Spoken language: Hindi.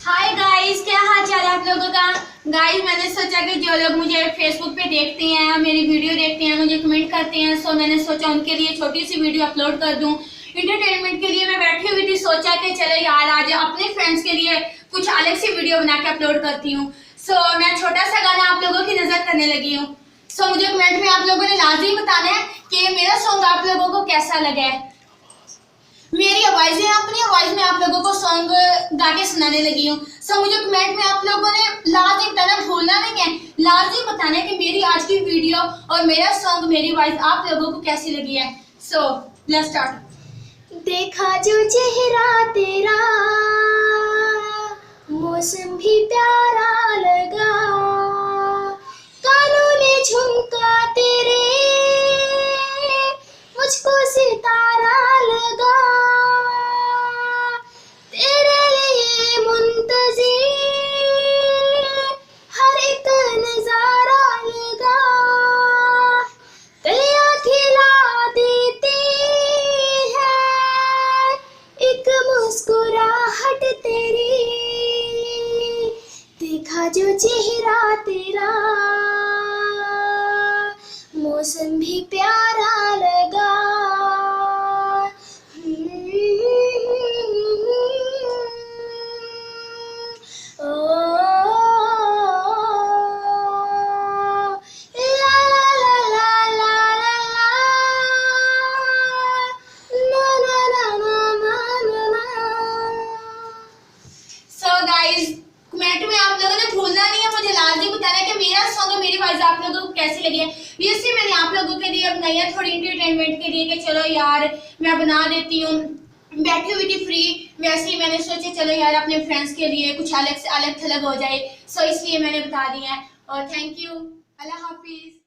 हाय गाइस, क्या हाल चाल है आप लोगों का। गाइस, मैंने सोचा कि जो लोग मुझे फेसबुक पे देखते हैं, मेरी वीडियो देखते हैं, मुझे कमेंट करते हैं, सो मैंने सोचा उनके लिए छोटी सी वीडियो अपलोड कर दूं। इंटरटेनमेंट के लिए मैं बैठी हुई थी, सोचा कि चलो यार आज अपने फ्रेंड्स के लिए कुछ अलग सी वीडियो बना के अपलोड करती हूँ। सो मैं छोटा सा गाना आप लोगों की नजर करने लगी हूँ। सो मुझे कमेंट में आप लोगों ने लाजमी बताना है कि मेरा सॉन्ग आप लोगों को कैसा लगा है। मेरी आवाज है, अपनी आवाज में आप लोगों को सॉन्ग गा के सुनाने लगी हूँ। सो मुझे कमेंट में आप लोगों ने लाजमी बताना, भूलना नहीं है, लाजमी बताना है कि मेरी आज की वीडियो और मेरा सॉन्ग, मेरी आवाज आप लोगों को कैसी लगी है। So let's start. देखा जो चेहरा तेरा, मौसम भी प्यारा लगा, कानों में झुमका तेरे, मुझको सितारा लगा, तेरे लिए मुंतज़िर हर एक नजारा लगा, कलियां खिला देती है एक मुस्कुराहट तेरी। देखा जो चेहरा तेरा, मौसम भी प्यारा लगा। कमेंट में आप लोगों ने भूलना नहीं है, मुझे लाजमी बताना है कि मेरा सॉन्ग और मेरी आवाज आप लोगों को कैसी लगी है। वैसे मैंने आप लोगों के लिए बनाई है थोड़ी इंटरटेनमेंट के लिए कि चलो यार मैं बना देती हूँ, बैठी हुई थी फ्री, वैसे ही मैंने सोचा चलो यार अपने फ्रेंड्स के लिए कुछ अलग से अलग थलग हो जाए, सो इसलिए मैंने बता दिया है। और थैंक यू, अल्लाह हाफिज।